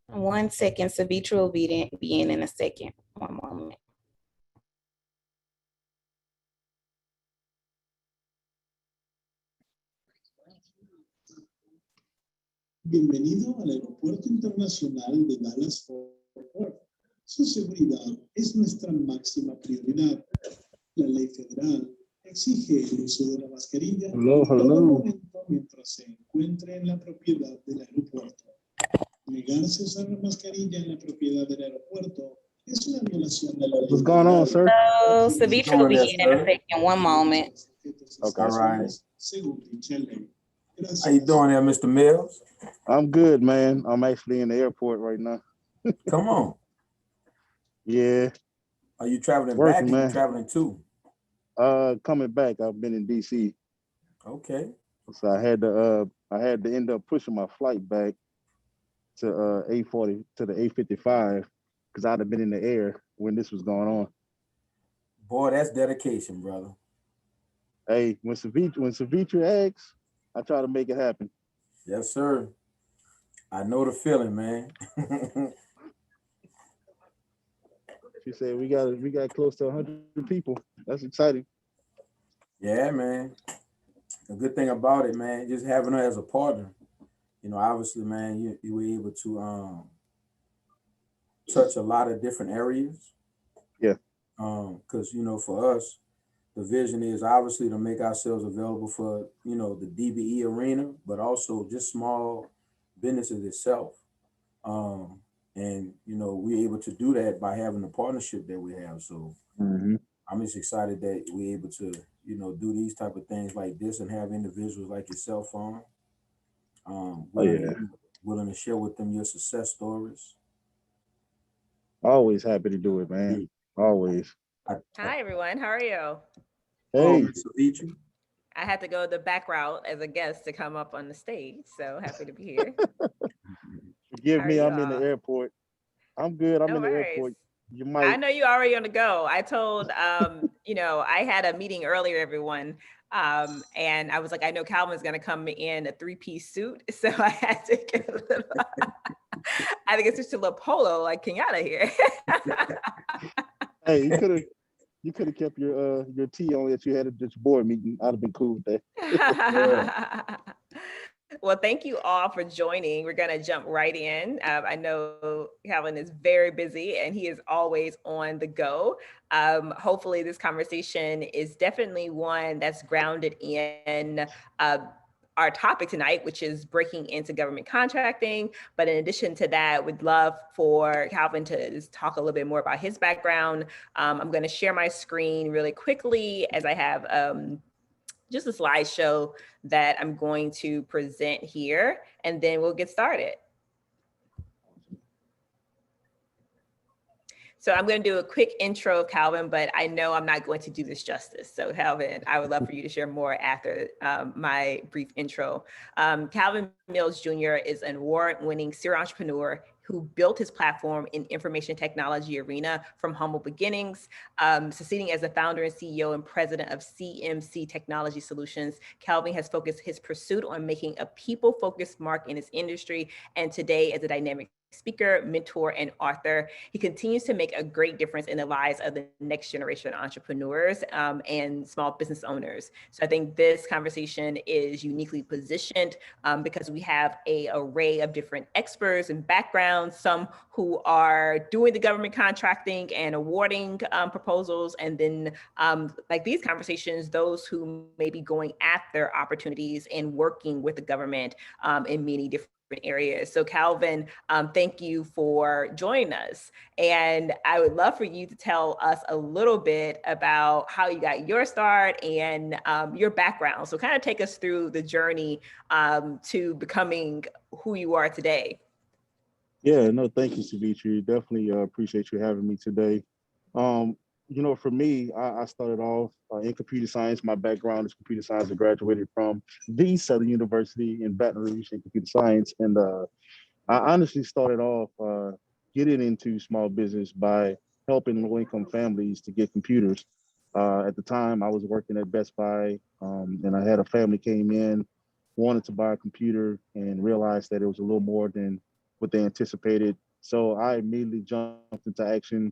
1 second. Savitra will be in a second. One moment. Bienvenido al Aeropuerto Internacional de Dallas-Fort Worth. Su seguridad es nuestra máxima prioridad. La ley federal exige el uso de la mascarilla en todo momento mientras se encuentre en la propiedad del aeropuerto. Negarse a usar la mascarilla en la propiedad del aeropuerto es una violación de la ley. What's going on, sir? So, Savitra will be in a second. One moment. Okay. All right. Según dicha ley. How you doing there, Mr. Mills? I'm good, man. I'm actually in the airport right now. Come on. Yeah. Are you traveling Working, back or man. you traveling too? Coming back. I've been in DC. Okay. So I had to end up pushing my flight back to A40 to the A55 because I'd have been in the air when this was going on. Boy, that's dedication, brother. Hey, when Savitra asks, I try to make it happen. Yes, sir. I know the feeling, man. She said we got close to 100 people. That's exciting. Yeah, man. The good thing about it, man, just having her as a partner. You know, obviously, man, you were able to touch a lot of different areas. Yeah. Because for us, the vision is obviously to make ourselves available for the DBE arena, but also just small businesses itself. And we're able to do that by having the partnership that we have. So I'm just excited that we're able to do these type of things like this and have individuals like yourself on. Willing to share with them your success stories. Always happy to do it, man. Always. Hi, everyone. How are you? Hey. I had to go the back route as a guest to come up on the stage, so happy to be here. Forgive me, I'm in the airport. I'm good. I'm in the airport. You might. I know you're already on the go. I told, I had a meeting earlier, everyone. And I was like, I know Calvin's going to come in a 3-piece suit. So I had to get a little, I think it's just a little polo like Kenyatta here. Hey, you could have kept your tea on if you had this board meeting. I'd have been cool with that. Well, thank you all for joining. We're going to jump right in. I know Calvin is very busy and he is always on the go. Hopefully this conversation is definitely one that's grounded in our topic tonight, which is breaking into government contracting. But in addition to that, we'd love for Calvin to just talk a little bit more about his background. I'm going to share my screen really quickly as I have just a slideshow that I'm going to present here, and then we'll get started. So I'm going to do a quick intro of Calvin, but I know I'm not going to do this justice. So Calvin, I would love for you to share more after my brief intro. Calvin Mills Jr. is an award-winning serial entrepreneur who built his platform in information technology arena from humble beginnings, succeeding as the founder and CEO and president of CMC Technology Solutions. Calvin has focused his pursuit on making a people-focused mark in his industry, and today as a dynamic speaker, mentor, and author. He continues to make a great difference in the lives of the next generation of entrepreneurs and small business owners. So I think this conversation is uniquely positioned because we have an array of different experts and backgrounds, some who are doing the government contracting and awarding proposals, and then like these conversations, those who may be going after opportunities and working with the government in many different areas. So Calvin, thank you for joining us. And I would love for you to tell us a little bit about how you got your start and your background. So kind of take us through the journey to becoming who you are today. Yeah, no, thank you, Savitra. Definitely appreciate you having me today. For me, I started off in computer science. My background is computer science. I graduated from the Southern University in Baton Rouge in computer science. And I honestly started off getting into small business by helping low-income families to get computers. At the time, I was working at Best Buy, and I had a family came in, wanted to buy a computer, and realized that it was a little more than what they anticipated. So I immediately jumped into action,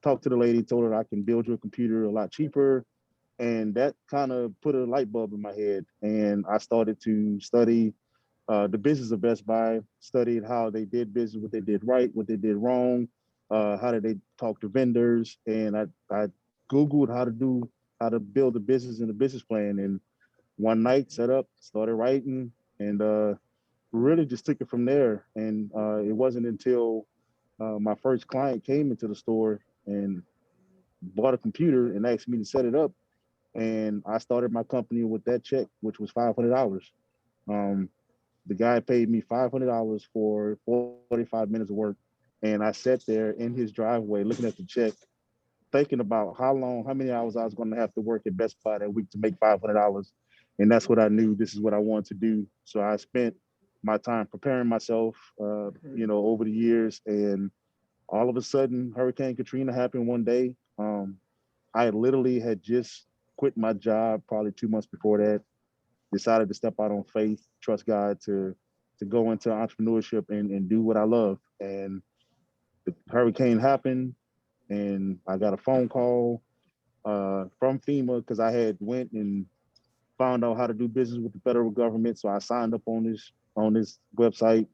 talked to the lady, told her I can build you a computer a lot cheaper. And that kind of put a light bulb in my head. And I started to study the business of Best Buy, studied how they did business, what they did right, what they did wrong, how did they talk to vendors. And I Googled how to build a business and a business plan. And one night set up, started writing, and really just took it from there. And it wasn't until my first client came into the store and bought a computer and asked me to set it up. And I started my company with that check, which was $500. The guy paid me $500 for 45 minutes of work. And I sat there in his driveway looking at the check, thinking about how many hours I was going to have to work at Best Buy that week to make $500. And that's what I knew, this is what I wanted to do. So I spent my time preparing myself, over the years. And all of a sudden, Hurricane Katrina happened one day. I literally had just quit my job probably 2 months before that, decided to step out on faith, trust God to go into entrepreneurship and do what I love. And the hurricane happened, and I got a phone call from FEMA because I had went and found out how to do business with the federal government. So I signed up on this website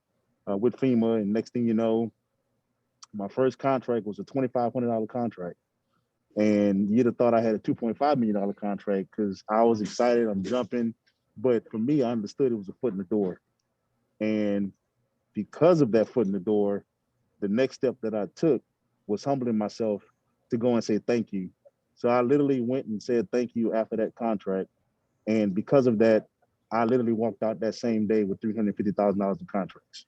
with FEMA, and next thing you know, my first contract was a $2,500 contract. And you'd have thought I had a $2.5 million contract because I was excited, I'm jumping. But for me, I understood it was a foot in the door. And because of that foot in the door, the next step that I took was humbling myself to go and say thank you. So I literally went and said thank you after that contract. And because of that, I literally walked out that same day with $350,000 in contracts.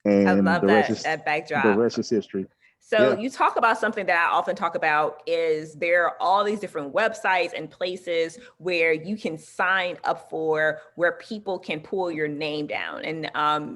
And I love the that, rest is that backdrop. the rest is history. So Yeah. you talk about something that I often talk about is there are all these different websites and places where you can sign up for where people can pull your name down. And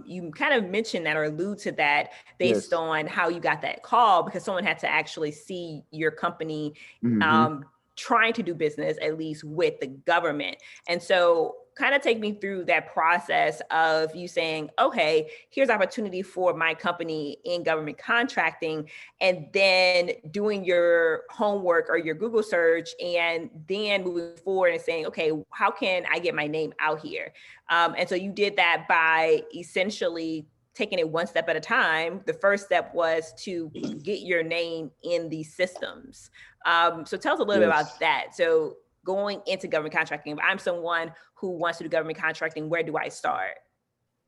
you kind of mentioned that or allude to that based Yes. on how you got that call because someone had to actually see your company Mhm. trying to do business, at least with the government. And so kind of take me through that process of you saying, okay, here's opportunity for my company in government contracting, and then doing your homework or your Google search, and then moving forward and saying, okay, how can I get my name out here? And so you did that by essentially taking it one step at a time. The first step was to get your name in these systems. So tell us a little bit Yes. about that. So going into government contracting, if I'm someone who wants to do government contracting, where do I start?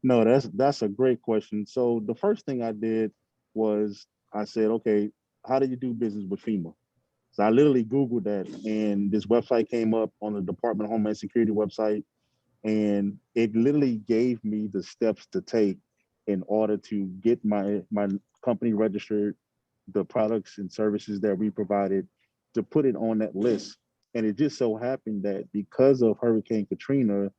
No, that's a great question. So the first thing I did was I said, okay, how do you do business with FEMA? So I literally Googled that, and this website came up on the Department of Homeland Security website, and it literally gave me the steps to take in order to get my company registered, the products and services that we provided, to put it on that list. And it just so happened that because of Hurricane Katrina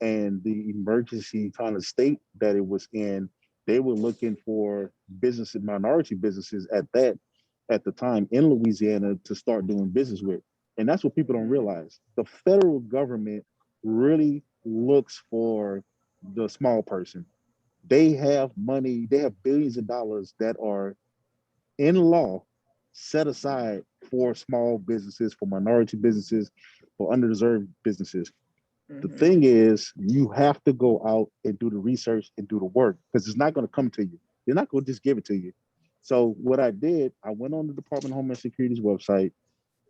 and the emergency kind of state that it was in, they were looking for businesses, minority businesses at the time in Louisiana to start doing business with. And that's what people don't realize. The federal government really looks for the small person. They have money, they have billions of dollars that are in law set aside for small businesses, for minority businesses, for underserved businesses. The thing is, you have to go out and do the research and do the work because it's not going to come to you. They're not going to just give it to you. So what I did, I went on the Department of Homeland Security's website.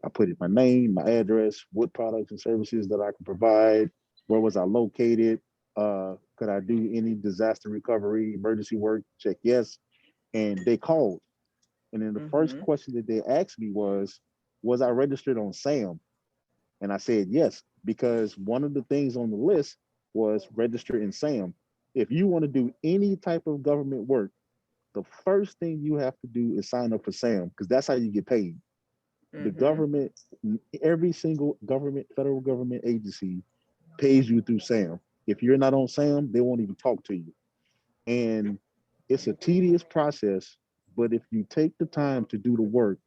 I put in my name, my address, what products and services that I could provide, where was I located, could I do any disaster recovery, emergency work? Check yes. And they called. And then the first question that they asked me was I registered on SAM? And I said yes, because one of the things on the list was register in SAM. If you want to do any type of government work, the first thing you have to do is sign up for SAM, because that's how you get paid. The government, every single government, federal government agency pays you through SAM. If you're not on SAM, they won't even talk to you. And it's a tedious process, but if you take the time to do the work,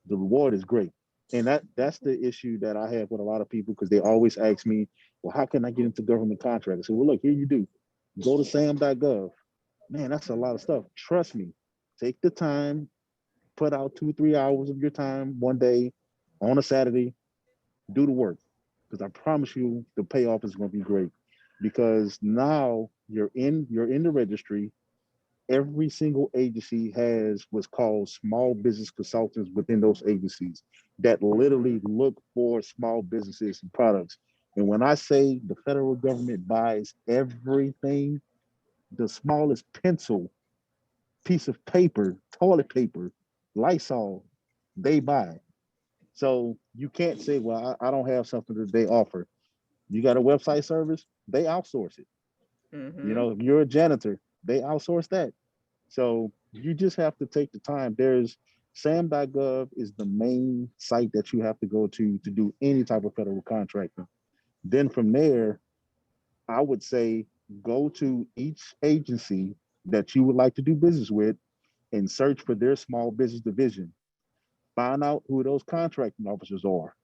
the reward is great. And that's the issue that I have with a lot of people, because they always ask me, well, how can I get into government contract? I say, well, look, here you do. Go to sam.gov, Man, that's a lot of stuff. Trust me, take the time, put out 2, 3 hours of your time one day on a Saturday, do the work. Because I promise you the payoff is going to be great. Because now you're in the registry. Every single agency has what's called small business consultants within those agencies that literally look for small businesses and products. And when I say the federal government buys everything, the smallest pencil, piece of paper, toilet paper, Lysol, they buy. So you can't say, well, I don't have something that they offer. You got a website service, they outsource it. Mm-hmm. If you're a janitor, they outsource that. So you just have to take the time. There's SAM.gov is the main site that you have to go to do any type of federal contracting. Then from there, I would say go to each agency that you would like to do business with and search for their small business division. Find out who those contracting officers are.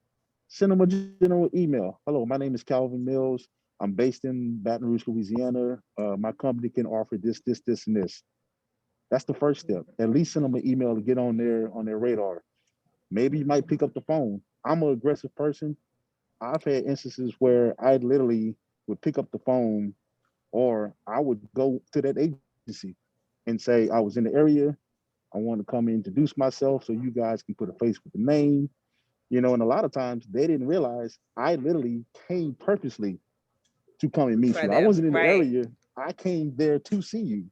Send them a general email. Hello, my name is Calvin Mills. I'm based in Baton Rouge, Louisiana. My company can offer this, this, this, and this. That's the first step. At least send them an email to get on their radar. Maybe you might pick up the phone. I'm an aggressive person. I've had instances where I literally would pick up the phone or I would go to that agency and say, I was in the area. I want to come introduce myself so you guys can put a face with the name. And a lot of times they didn't realize I literally came purposely to come and meet For you. I them, wasn't in the right? area. I came there to see you.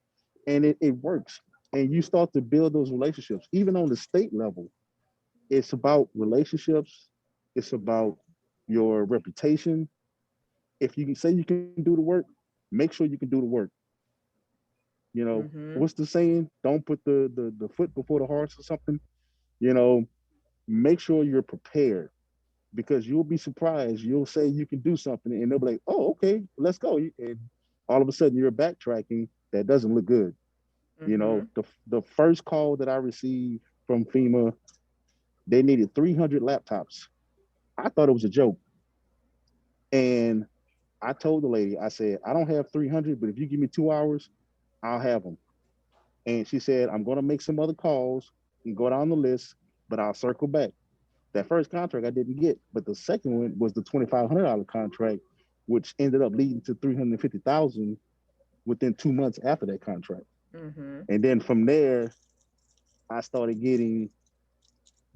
And it works. And you start to build those relationships. Even on the state level, it's about relationships. It's about your reputation. If you can say you can do the work, make sure you can do the work. Mm-hmm. What's the saying? Don't put the foot before the horse or something. You know, make sure you're prepared because you'll be surprised. You'll say you can do something and they'll be like, oh, okay, let's go. And all of a sudden you're backtracking. That doesn't look good. Mm-hmm. The first call that I received from FEMA, they needed 300 laptops. I thought it was a joke. And I told the lady, I said, I don't have 300, but if you give me 2 hours, I'll have them. And she said, I'm going to make some other calls and go down the list, but I'll circle back. That first contract I didn't get, but the second one was the $2,500 contract, which ended up leading to $350,000 within 2 months after that contract. Mm-hmm. And then from there, I started getting.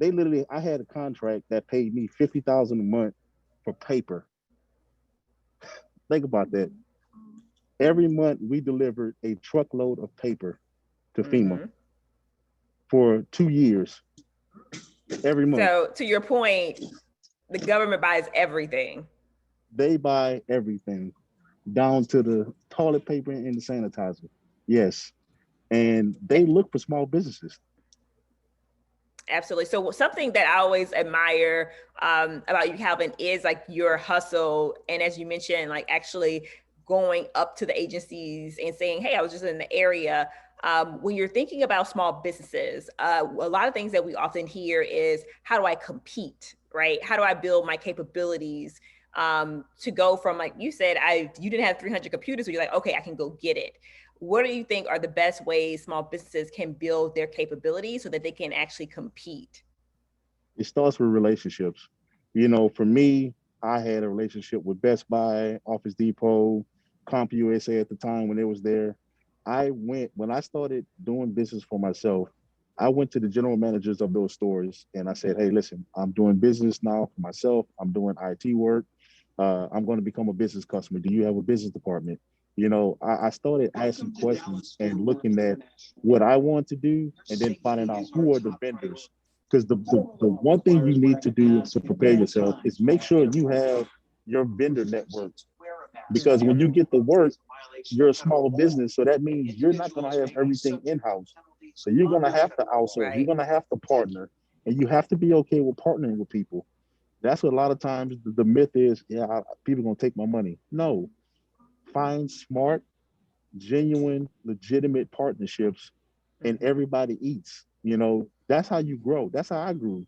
I had a contract that paid me $50,000 a month for paper. Think about that. Every month we delivered a truckload of paper to FEMA Mm-hmm. for 2 years. Every month So to your point, the government buys everything. they buy everything, down to the toilet paper and the sanitizer. Yes, and they look for small businesses. Absolutely. So something that I always admire about you, Calvin, is like your hustle. And as you mentioned, like actually going up to the agencies and saying, hey, I was just in the area. When you're thinking about small businesses, a lot of things that we often hear is, how do I compete, right? How do I build my capabilities to go from, like you said, you didn't have 300 computers, so you're like, okay, I can go get it. What do you think are the best ways small businesses can build their capabilities so that they can actually compete? It starts with relationships. For me, I had a relationship with Best Buy, Office Depot, CompUSA at the time when it was there. When I started doing business for myself, I went to the general managers of those stores and I said, hey, listen, I'm doing business now for myself. I'm doing IT work. I'm going to become a business customer. Do you have a business department? I started asking questions and looking at what I want to do and then finding out who are the vendors. Because the one thing you need to do to prepare yourself is make sure you have your vendor network. Because when you get the work, you're a small business. So that means you're not going to have everything in-house. So you're going to have to outsource. You're Right. going to have to partner. And you have to be okay with partnering with people. That's what a lot of times the myth is, yeah, people are going to take my money. No, find smart, genuine, legitimate partnerships and everybody eats. That's how you grow. That's how I grew.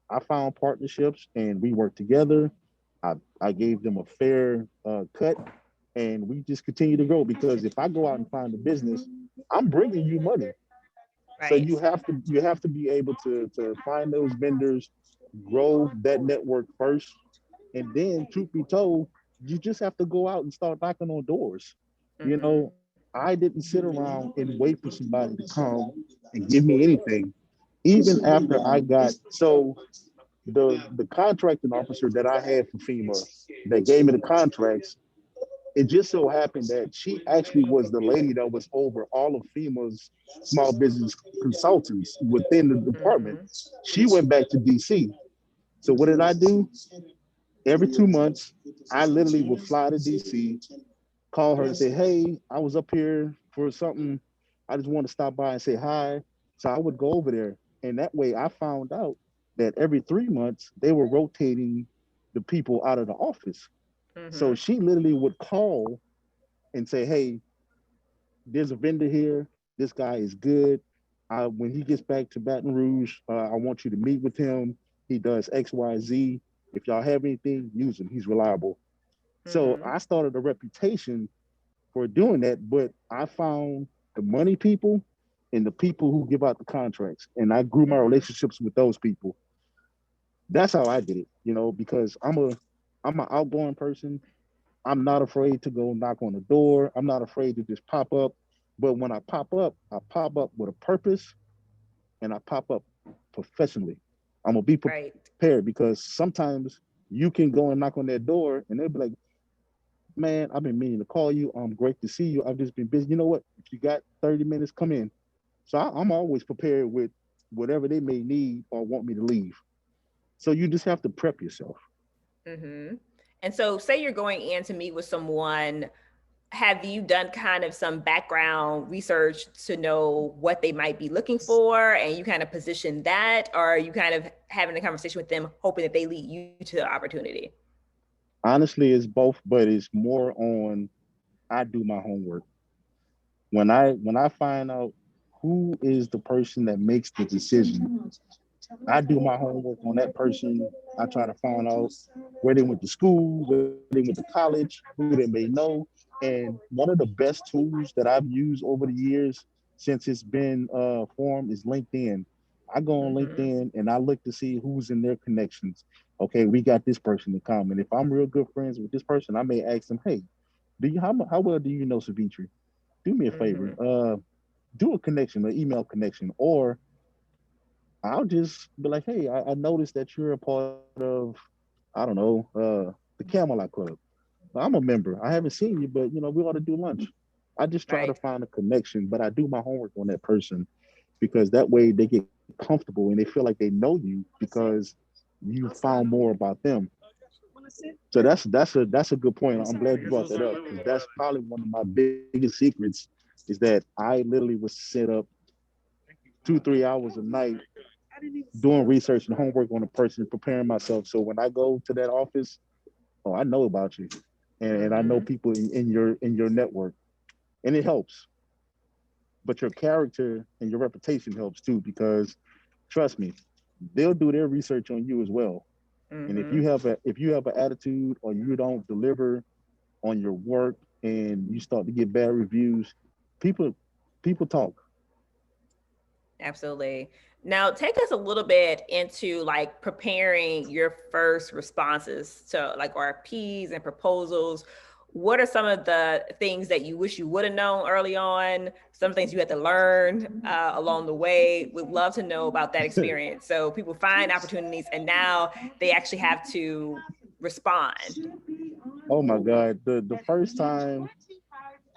I found partnerships and we worked together. I gave them a fair cut and we just continue to grow because if I go out and find a business, I'm bringing you money. So Right. you have to be able to find those vendors, grow that network first, and then truth be told, you just have to go out and start knocking on doors. You Mm-hmm. know, I didn't sit around and wait for somebody to come and give me anything. Even after I got so the contracting officer that I had for FEMA that gave me the contracts, it just so happened that she actually was the lady that was over all of FEMA's small business consultants within the department. Mm-hmm. She went back to DC. So what did I do? Every 2 months, I literally would fly to DC, call her and say, hey, I was up here for something. I just want to stop by and say hi. So I would go over there. And that way I found out that every 3 months they were rotating the people out of the office. So Mm-hmm. she literally would call and say, hey, there's a vendor here. This guy is good. When he gets back to Baton Rouge, I want you to meet with him. He does X, Y, Z. If y'all have anything, use him. He's reliable. So Mm-hmm. I started a reputation for doing that, but I found the money people and the people who give out the contracts, and I grew my Mm-hmm. relationships with those people. That's how I did it, because I'm an outgoing person. I'm not afraid to go knock on the door. I'm not afraid to just pop up. But when I pop up with a purpose and I pop up professionally. I'm gonna be Right. prepared because sometimes you can go and knock on that door and they'll be like, man, I've been meaning to call you. Great to see you. I've just been busy. You know what? If you got 30 minutes, come in. So I'm always prepared with whatever they may need or want me to leave. So you just have to prep yourself. Mm-hmm. And so, say you're going in to meet with someone, have you done kind of some background research to know what they might be looking for and you kind of position that, or are you kind of having a conversation with them hoping that they lead you to the opportunity? Honestly, it's both, but it's more on I do my homework. When I find out who is the person that makes the decision, I do my homework on that person. I try to find out where they went to school, where they went to college, who they may know. And one of the best tools that I've used over the years since it's been formed is LinkedIn. I go on Mm-hmm. LinkedIn and I look to see who's in their connections. Okay, we got this person in common. If I'm real good friends with this person, I may ask them, hey, how well do you know Savitri? Do me a favor. Mm-hmm. Do a connection, an email connection, or I'll just be like, hey, I noticed that you're a part of, I don't know, the Camelot Club. I'm a member. I haven't seen you, but we ought to do lunch. I just try to Right. find a connection, but I do my homework on that person because that way they get comfortable and they feel like they know you because you found more about them. So that's a good point. I'm glad you brought that up because that's probably one of my biggest secrets is that I literally was set up 2-3 hours a night doing research and homework on a person, preparing myself. So when I go to that office, oh, I know about you, and I know Mm-hmm. people in your network, and it helps. But your character and your reputation helps too, because trust me, they'll do their research on you as well. And if Mm-hmm. you have an attitude or you don't deliver on your work and you start to get bad reviews, people people talk. Absolutely. Now, take us a little bit into like preparing your first responses to like RFPs and proposals. What are some of the things that you wish you would have known early on? Some things you had to learn along the way. We'd love to know about that experience. So people find opportunities and now they actually have to respond. Oh my God, the first time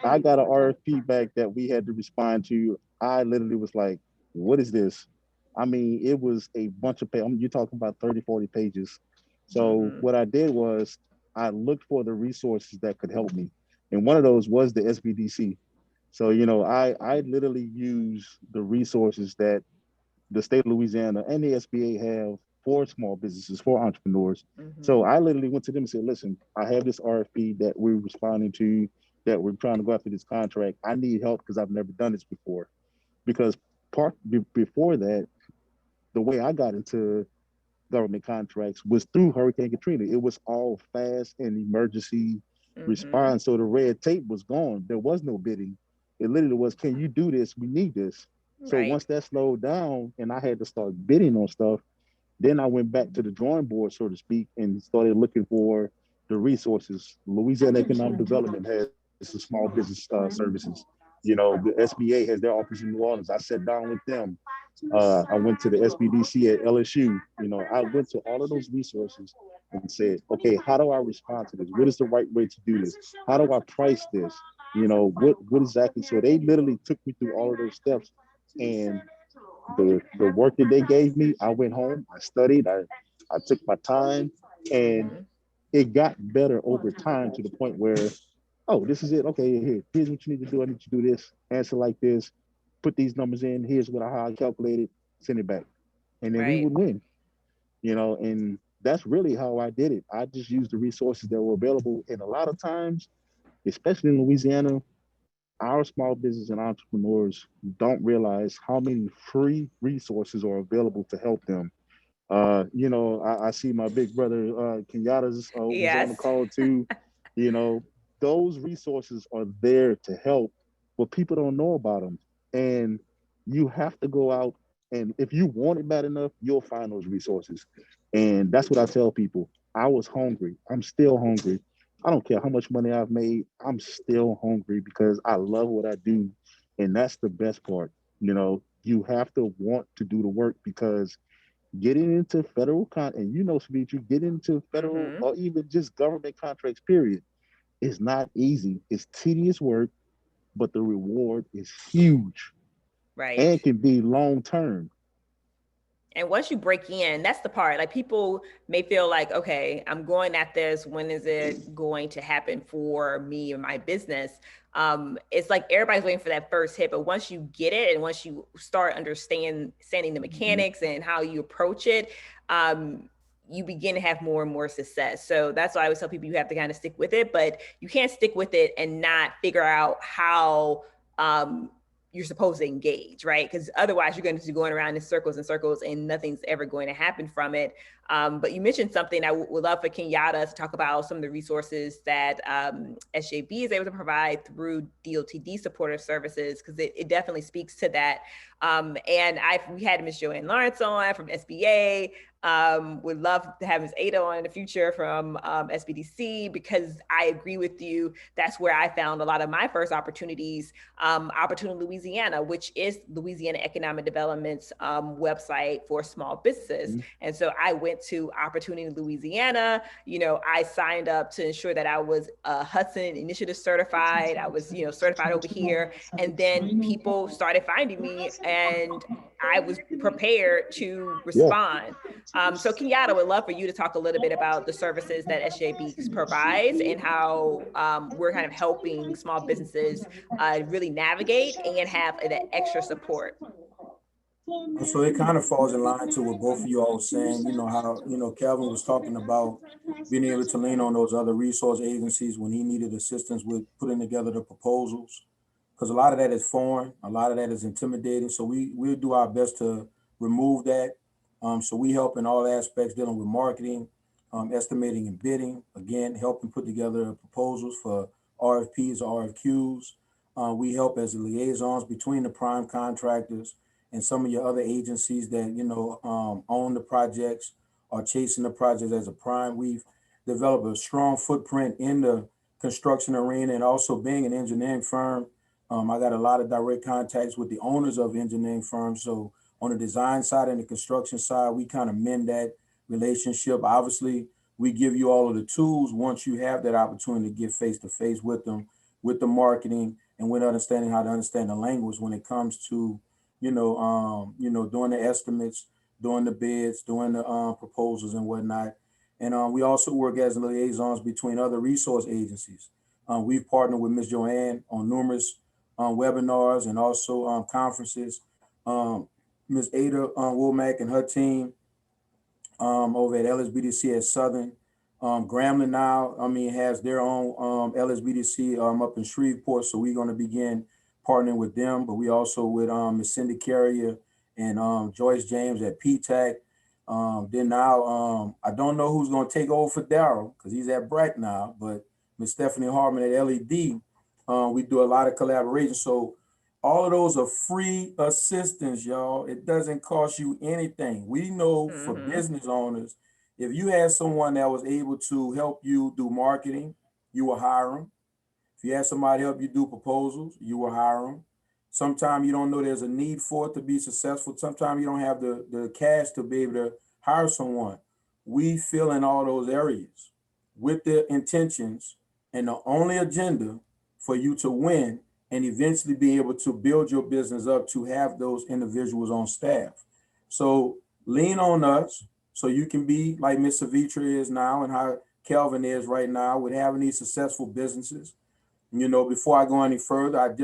I got an RFP back that we had to respond to, I literally was like, what is this? I mean, it was a bunch of pages. You're talking about 30, 40 pages. So Mm-hmm. what I did was I looked for the resources that could help me. And one of those was the SBDC. So, I literally use the resources that the state of Louisiana and the SBA have for small businesses, for entrepreneurs. So Mm-hmm. I literally went to them and said, listen, I have this RFP that we're responding to, that we're trying to go after this contract. I need help because I've never done this before. Because before that, the way I got into government contracts was through Hurricane Katrina. It was all fast and emergency Mm-hmm. response. So the red tape was gone. There was no bidding. It literally was, can you do this? We need this. So Right. once that slowed down and I had to start bidding on stuff, then I went back to the drawing board, so to speak, and started looking for the resources. Louisiana Economic Development has some small business services. You know, the SBA has their office in New Orleans. I sat down with them. I went to the SBDC at LSU. You know, I went to all of those resources and said, okay, how do I respond to this? What is the right way to do this? How do I price this? You know, what exactly? So they literally took me through all of those steps. And the work that they gave me, I went home, I studied, I took my time, and it got better over time to the point where, oh, this is it. Okay, here's what you need to do. I need to do this, answer like this, put these numbers in. Here's how I calculated, send it back. And then we Right. would win, you know, and that's really how I did it. I just used the resources that were available. And a lot of times, especially in Louisiana, our small business and entrepreneurs don't realize how many free resources are available to help them. You know, I see my big brother Kenyatta's was on the Yes. call too. You know, those resources are there to help, but people don't know about them. And you have to go out, and if you want it bad enough, you'll find those resources. And that's what I tell people. I was hungry. I'm still hungry. I don't care how much money I've made. I'm still hungry because I love what I do. And that's the best part. You know, you have to want to do the work because getting into federal and you know, Savitri, getting into federal Hmm. or even just government contracts, period, is not easy. It's tedious work, but the reward is huge Right. and can be long term. And once you break in, that's the part. Like people may feel like, okay, I'm going at this. When is it going to happen for me or my business? It's like everybody's waiting for that first hit, but once you get it and once you start understanding the mechanics and how you approach it, you begin to have more and more success. So that's why I always tell people you have to kind of stick with it, but you can't stick with it and not figure out how you're supposed to engage, right? Because otherwise you're going to be going around in circles and circles and nothing's ever going to happen from it. But you mentioned something I would love for Kenyatta to talk about some of the resources that SJB is able to provide through DOTD supportive services, because it definitely speaks to that. And we had Ms. Joanne Lawrence on from SBA. Would love to have Ms. Ada on in the future from SBDC, because I agree with you. That's where I found a lot of my first opportunities. Opportunity Louisiana, which is Louisiana Economic Development's website for small businesses. Mhm. And so I went to Opportunity Louisiana. You know, I signed up to ensure that I was Hudson Initiative certified. I was, certified over here. And then people started finding me and I was prepared to Yeah. respond. So Kenyatta, would love for you to talk a little bit about the services that SJB provides and how we're kind of helping small businesses really navigate and have that extra support. So it kind of falls in line to what both of you all were saying, how, Calvin was talking about being able to lean on those other resource agencies when he needed assistance with putting together the proposals. Because a lot of that is foreign, a lot of that is intimidating. So we'll do our best to remove that. So we help in all aspects dealing with marketing, estimating and bidding, again, helping put together proposals for RFPs or RFQs. We help as the liaisons between the prime contractors and some of your other agencies that, own the projects or chasing the projects as a prime. We've developed a strong footprint in the construction arena, and also being an engineering firm. I got a lot of direct contacts with the owners of engineering firms. So on the design side and the construction side, we kind of mend that relationship. Obviously, we give you all of the tools once you have that opportunity to get face to face with them, with the marketing and with understanding how to understand the language when it comes to, doing the estimates, doing the bids, doing the proposals and whatnot. And we also work as liaisons between other resource agencies. We've partnered with Ms. Joanne on numerous webinars and also conferences. Ms. Ada Womack and her team over at LSBDC at Southern. Grambling now, has their own LSBDC up in Shreveport. So we're going to begin partnering with them, but we also with Ms. Cindy Carrier and Joyce James at PTAC. Then now, I don't know who's going to take over for Daryl because he's at Breck now, but Ms. Stephanie Hartman at LED We do a lot of collaboration. So all of those are free assistance, y'all. It doesn't cost you anything. We know for business owners, if you had someone that was able to help you do marketing, you will hire them. If you had somebody help you do proposals, you will hire them. Sometimes you don't know there's a need for it to be successful. Sometimes you don't have the cash to be able to hire someone. We fill in all those areas with the intentions and the only agenda for you to win and eventually be able to build your business up to have those individuals on staff. So lean on us so you can be like Miss Savitra is now and how Kelvin is right now with having these successful businesses. You know, before I go any further,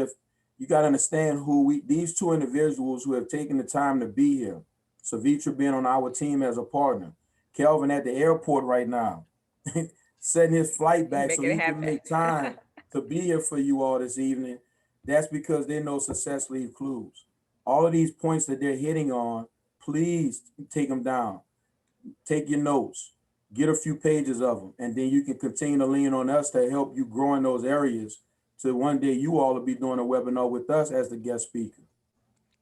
you got to understand these two individuals who have taken the time to be here. Savitra being on our team as a partner, Kelvin at the airport right now, setting his flight back so he can make time to be here for you all this evening. That's because they know success leaves clues. All of these points that they're hitting on, please take them down. Take your notes, get a few pages of them, and then you can continue to lean on us to help you grow in those areas. So one day you all will be doing a webinar with us as the guest speaker.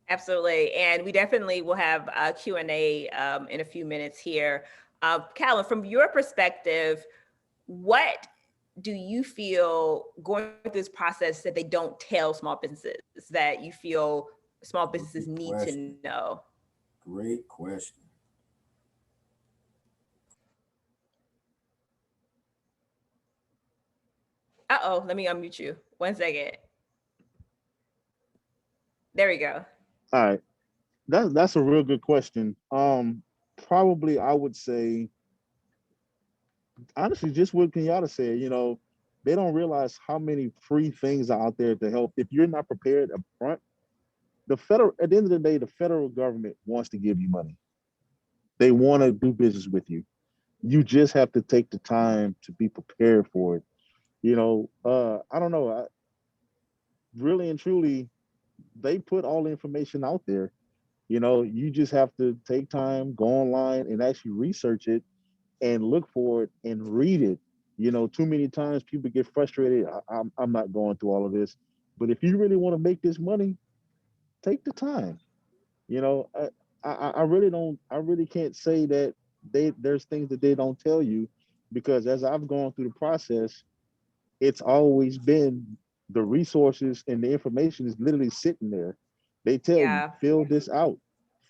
Absolutely. And we definitely will have a Q&A in a few minutes here. Calvin, from your perspective, what do you feel going through this process that they don't tell small businesses that you feel small businesses need to know? Great question. Uh-oh, let me unmute you. 1 second. There we go. All right. That's a real good question. Probably I would say, honestly, just what Kenyatta said, you know, they don't realize how many free things are out there to help. If you're not prepared up front, at the end of the day, the federal government wants to give you money. They want to do business with you. You just have to take the time to be prepared for it. You know, I don't know. Really and truly, they put all the information out there. You know, you just have to take time, go online and actually research it and look for it and read it. You know, too many times people get frustrated. I'm not going through all of this. But if you really want to make this money, take the time. You know, I really can't say that there's things that they don't tell you, because as I've gone through the process, it's always been the resources and the information is literally sitting there. They tell you, fill this out,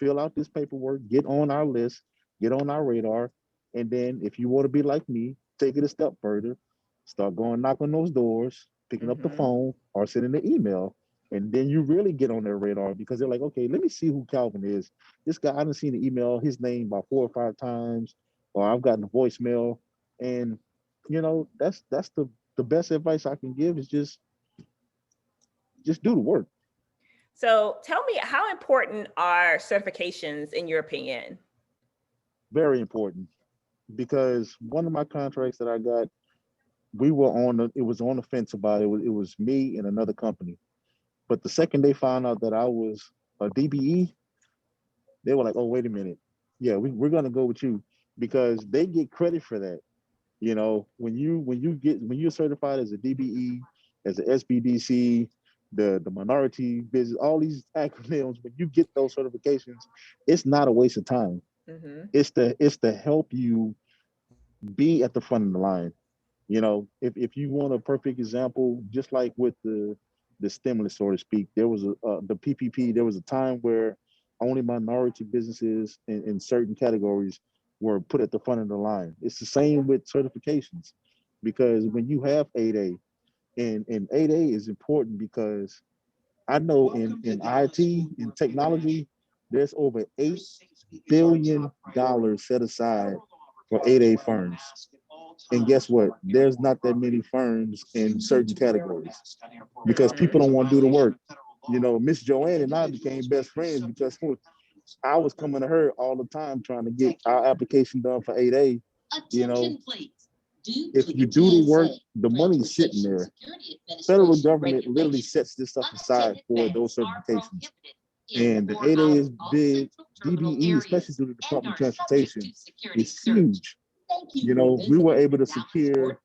fill out this paperwork, get on our list, get on our radar. And then if you want to be like me, take it a step further, start going knock on those doors, picking up the phone or sending an email. And then you really get on their radar because they're like, okay, let me see who Calvin is. This guy, I done seen the email, his name about 4 or 5 times, or I've gotten a voicemail. And you know, that's the best advice I can give is just do the work. So tell me, how important are certifications in your opinion? Very important, because one of my contracts that I got, it was on the fence about it. It was me and another company. But the second they found out that I was a DBE, they were like, oh, wait a minute. Yeah, we're going to go with you, because they get credit for that. You know, when you're certified as a DBE, as a SBDC, the minority business, all these acronyms, when you get those certifications, it's not a waste of time. It's to help you be at the front of the line. You know, if you want a perfect example, just like with the stimulus, so to speak, there was the PPP. There was a time where only minority businesses in certain categories were put at the front of the line. It's the same with certifications, because when you have 8A, and 8A is important because I know in IT, in technology, there's over $8 billion set aside for 8A firms. And guess what? There's not that many firms in certain categories because people don't want to do the work. You know, Miss Joanne and I became best friends because I was coming to her all the time trying to get our application done for 8A. You know, if you do the work, the money's sitting there. Federal government literally sets this stuff aside for those certifications. And the 8A is big. DBE, especially through the Department of Transportation, is huge. You know, we were able to secure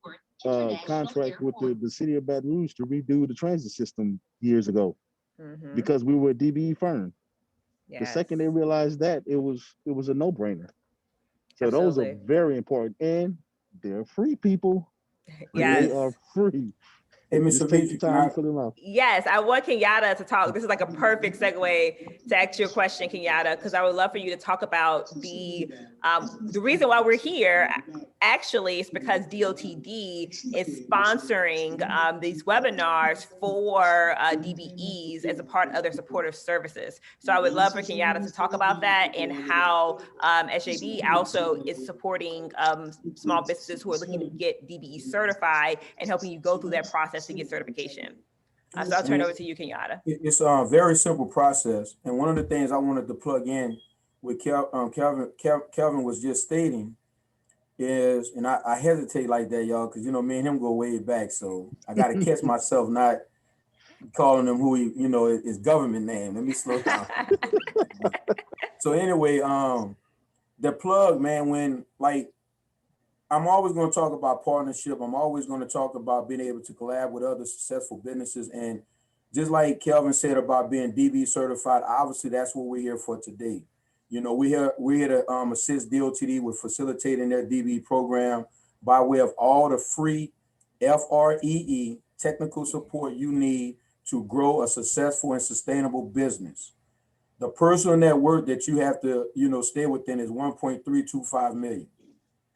contract with the city of Baton Rouge to redo the transit system years ago Mhm. because we were a DBE firm. The Yes. second they realized that, it was a no-brainer. So those are Absolutely. very important, and they're free, people. They Yes. are free. Hey, Ms. Just take the Savitri, can time I, to fill them out. Yes, I want Kenyatta to talk. This is like a perfect segue to ask you a question, Kenyatta, because I would love for you to talk about the reason why we're here. Actually, is because DOTD is sponsoring these webinars for DBEs as a part of their supportive services. So I would love for Kenyatta to talk about that and how SJB also is supporting small businesses who are looking to get DBE certified and helping you go through that process to get certification. So I'll turn it over to you, Kenyatta. it's a very simple process. And one of the things I wanted to plug in with Kelvin was just stating is, and I hesitate like that, y'all, because, you know, me and him go way back. So I got to catch myself not calling him who he, you know, his government name. Let me slow down. So anyway, the plug, man, when like, I'm always going to talk about partnership. I'm always going to talk about being able to collab with other successful businesses. And just like Kelvin said about being DB certified, obviously that's what we're here for today. You know, we're here to assist DOTD with facilitating their DB program by way of all the free FREE technical support you need to grow a successful and sustainable business. The personal net worth that you have to, you know, stay within is 1.325 million.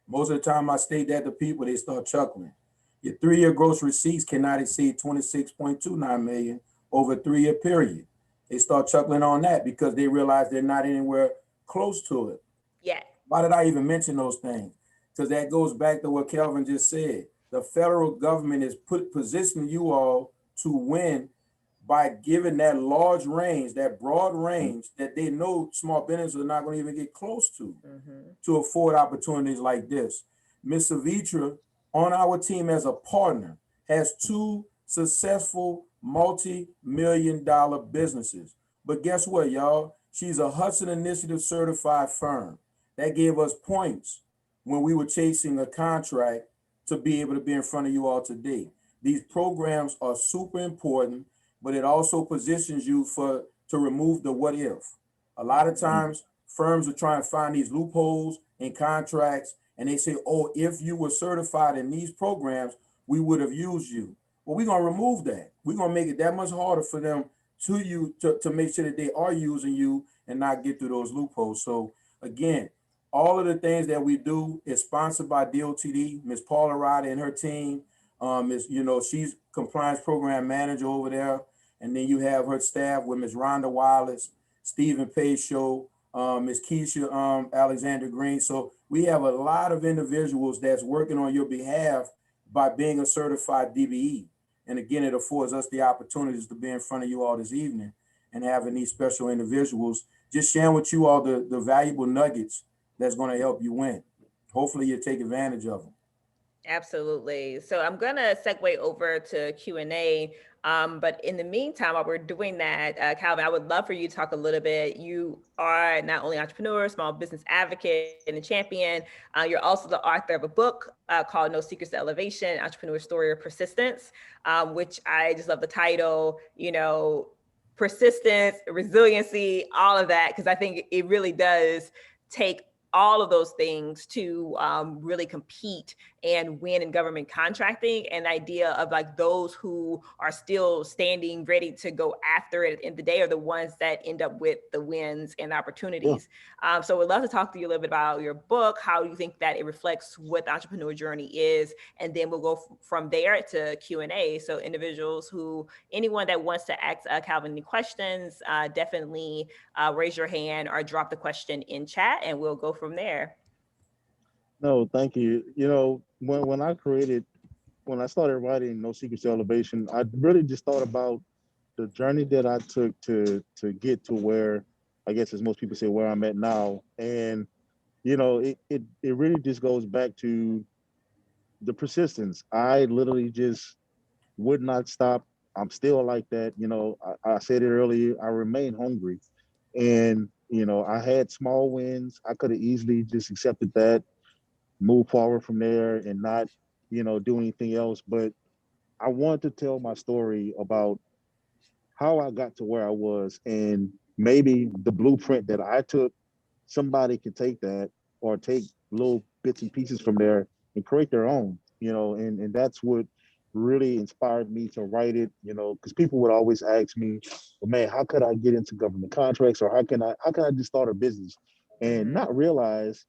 Most of the time I state that to people, they start chuckling. Your 3-year gross receipts cannot exceed 26.29 million over a 3-year period. They start chuckling on that because they realize they're not anywhere close to it. Yeah. Why did I even mention those things? Because that goes back to what Kelvin just said. The federal government is positioning you all to win by giving that large range, that broad range that they know small businesses are not going to even get close to afford opportunities like this. Ms. Savitra on our team as a partner has 2 successful multi-million-dollar businesses. But guess what, y'all? She's a Hudson Initiative certified firm. That gave us points when we were chasing a contract to be able to be in front of you all today. These programs are super important, but it also positions you to remove the what if. A lot of times firms are trying to find these loopholes in contracts and they say, oh, if you were certified in these programs, we would have used you. Well, we're gonna remove that. We're gonna make it that much harder for them to make sure that they are using you and not get through those loopholes. So again, all of the things that we do is sponsored by DOTD. Ms. Paula Ryder and her team she's compliance program manager over there. And then you have her staff with Ms. Rhonda Wallace, Stephen Page Show, Ms. Keisha Alexander Green. So we have a lot of individuals that's working on your behalf by being a certified DBE. And again, it affords us the opportunities to be in front of you all this evening and having these special individuals just sharing with you all the valuable nuggets that's going to help you win. Hopefully you take advantage of them. Absolutely. So I'm going to segue over to Q&A. But in the meantime, while we're doing that, Calvin, I would love for you to talk a little bit. You are not only an entrepreneur, small business advocate, and a champion. You're also the author of a book called No Secrets to Elevation, Entrepreneur Story of Persistence, which I just love the title, persistence, resiliency, all of that, because I think it really does take all of those things to really compete and win in government contracting, and the idea of like those who are still standing ready to go after it at the end of the day are the ones that end up with the wins and opportunities. So we'd love to talk to you a little bit about your book, how you think that it reflects what the entrepreneur journey is, and then we'll go from there to Q&A. So individuals anyone that wants to ask Calvin any questions, definitely raise your hand or drop the question in chat and we'll go from there. No, thank you. When I started writing No Secrets to Elevation, I really just thought about the journey that I took to get to where, I guess as most people say, where I'm at now. And, it really just goes back to the persistence. I literally just would not stop. I'm still like that. I said it earlier, I remain hungry. And, I had small wins. I could have easily just accepted that, move forward from there and not do anything else. But I wanted to tell my story about how I got to where I was, and maybe the blueprint that I took, somebody could take that or take little bits and pieces from there and create their own, and that's what really inspired me to write it, because people would always ask me, well, man, how could I get into government contracts, or how can I just start a business, and not realize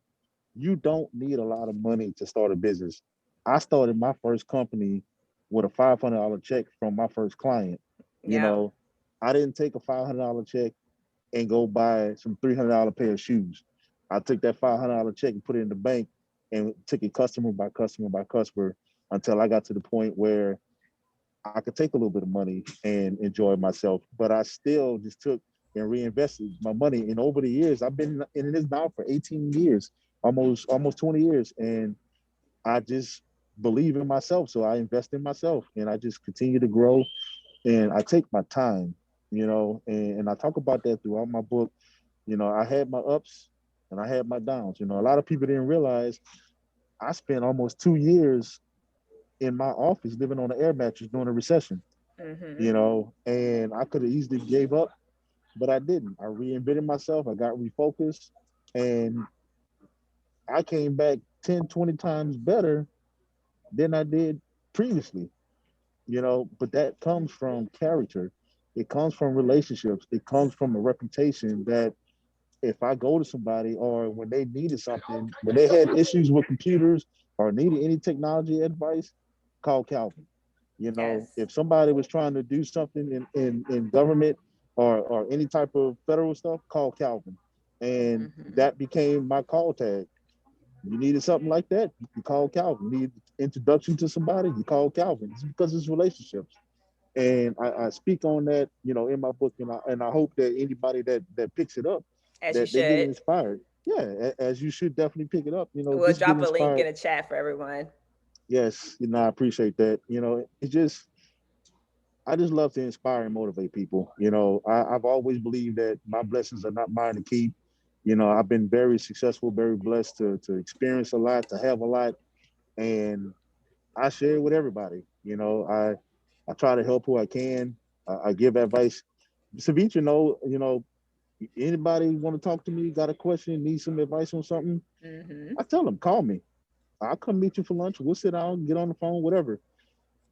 you don't need a lot of money to start a business. I started my first company with a $500 check from my first client. You Yeah. know, I didn't take a $500 check and go buy some $300 pair of shoes. I took that $500 check and put it in the bank and took it customer by customer by customer until I got to the point where I could take a little bit of money and enjoy myself. But I still just took and reinvested my money. And over the years, I've been in this now for 18 years, almost 20 years. And I just believe in myself. So I invest in myself and I just continue to grow, and I take my time, and I talk about that throughout my book. I had my ups and I had my downs. A lot of people didn't realize I spent almost 2 years in my office living on an air mattress during a recession, and I could have easily gave up, but I didn't. I reinvented myself. I got refocused, and I came back 10, 20 times better than I did previously, but that comes from character. It comes from relationships. It comes from a reputation that if I go to somebody or when they needed something, when they had issues with computers or needed any technology advice, call Calvin. Yes. If somebody was trying to do something in government or any type of federal stuff, call Calvin. And that became my call tag. You needed something like that, you call Calvin. You need introduction to somebody, you call Calvin. It's because it's relationships. And I speak on that, in my book, and I hope that anybody that picks it up, As you that they get should. inspired. Yeah, as you should definitely pick it up. We'll just get drop a link inspired. in the chat for everyone. Yes, I appreciate that. It's just I just love to inspire and motivate people. I've always believed that my blessings are not mine to keep. I've been very successful, very blessed to experience a lot, to have a lot, and I share it with everybody. I try to help who I can. I give advice. Savita, anybody want to talk to me, got a question, need some advice on something, I tell them, call me. I'll come meet you for lunch. We'll sit down, get on the phone, whatever.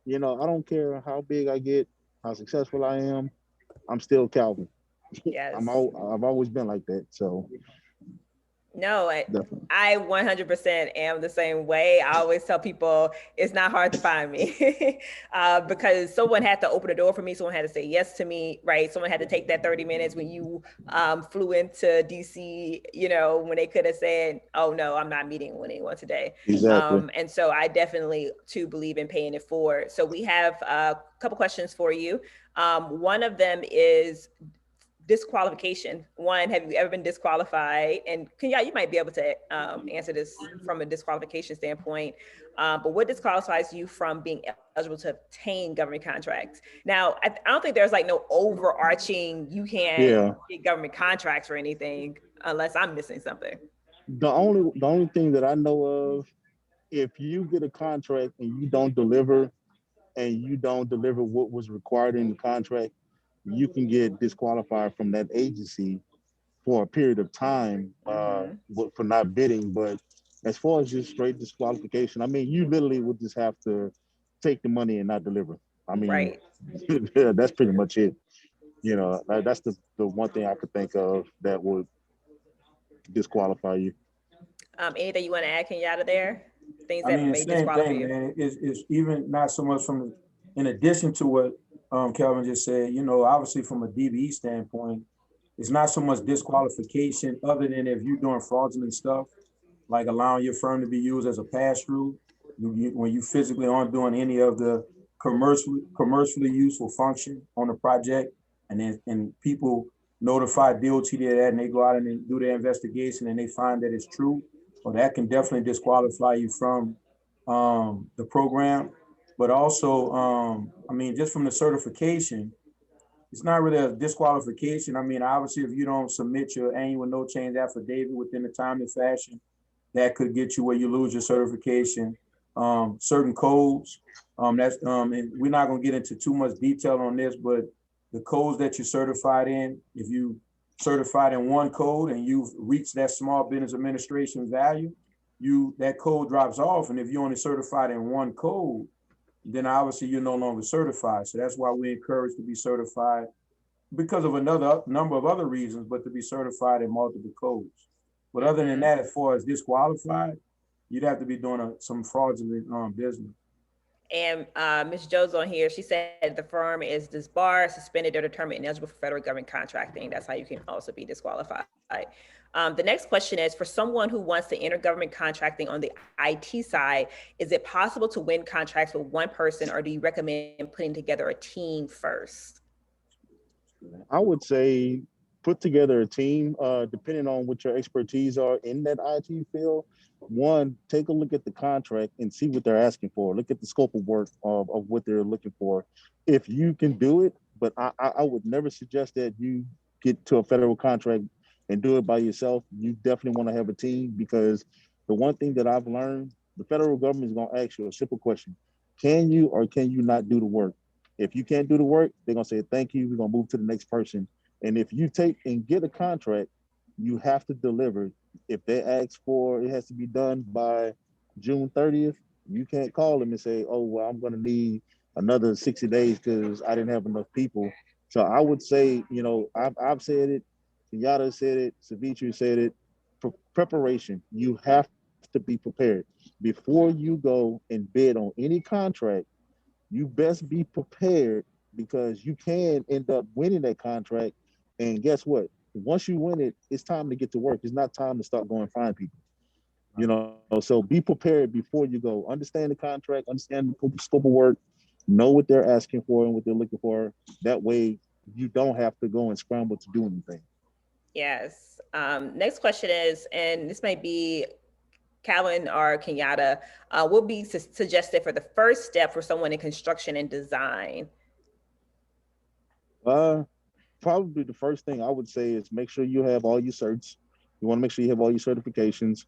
I don't care how big I get, how successful I am. I'm still Calvin. Yes. I've always been like that. So no, I 100% am the same way. I always tell people it's not hard to find me because someone had to open the door for me. Someone had to say yes to me, right? Someone had to take that 30 minutes when you flew into DC, when they could have said, oh no, I'm not meeting with anyone today. Exactly. And so I definitely too believe in paying it forward. So we have a couple questions for you. One of them is disqualification. One, have you ever been disqualified? And Kenya, you might be able to answer this from a disqualification standpoint, but what disqualifies you from being eligible to obtain government contracts? Now, I don't think there's like no overarching, you can't get government contracts or anything unless I'm missing something. The only thing that I know of, if you get a contract and you don't deliver what was required in the contract, you can get disqualified from that agency for a period of time for not bidding. But as far as just straight disqualification, I mean, you literally would just have to take the money and not deliver. I mean, right. Yeah, that's pretty much it. That's the one thing I could think of that would disqualify you. Anything you want to add, Kenyatta, there? Things that may same disqualify thing, you? man. It's even not so much in addition to what Calvin just said, obviously from a DBE standpoint, it's not so much disqualification other than if you're doing fraudulent stuff, like allowing your firm to be used as a pass-through, when you physically aren't doing any of the commercially useful function on the project, and people notify DOT of that, and they go out and do their investigation and they find that it's true, well, that can definitely disqualify you from the program. But also, just from the certification, it's not really a disqualification. Obviously, if you don't submit your annual no change affidavit within a timely fashion, that could get you where you lose your certification. certain codes. And we're not gonna get into too much detail on this, but the codes that you're certified in, if you certified in one code and you've reached that Small Business Administration value, that code drops off. And if you're only certified in one code, then obviously you're no longer certified. So that's why we encourage to be certified because of another number of other reasons, but to be certified in multiple codes. But other than that, as far as disqualified, you'd have to be doing some fraudulent business. And Ms. Joe's on here. She said the firm is disbarred, suspended, or determined ineligible for federal government contracting. That's how you can also be disqualified. The next question is, for someone who wants to enter government contracting on the IT side, is it possible to win contracts with one person, or do you recommend putting together a team first? I would say put together a team, depending on what your expertise are in that IT field. One, take a look at the contract and see what they're asking for. Look at the scope of work of what they're looking for. If you can do it, but I would never suggest that you get to a federal contract and do it by yourself. You definitely want to have a team, because the one thing that I've learned, the federal government is going to ask you a simple question. Can you or can you not do the work? If you can't do the work, they're going to say, thank you, we're going to move to the next person. And if you take and get a contract, you have to deliver. If they ask for it has to be done by June 30th, you can't call them and say, oh, well, I'm going to need another 60 days because I didn't have enough people. So I would say, you know, I've said it, Kenyatta said it, Savitri said it, preparation. You have to be prepared. Before you go and bid on any contract, you best be prepared, because you can end up winning that contract. And guess what? Once you win it, it's time to get to work. It's not time to start going find people. You know, so be prepared before you go. Understand the contract, understand the scope of work, know what they're asking for and what they're looking for. That way you don't have to go and scramble to do anything. Yes. Next question is, and this might be Calvin or Kenyatta, what would be suggested for the first step for someone in construction and design? Probably the first thing I would say is make sure you have all your certs. You want to make sure you have all your certifications.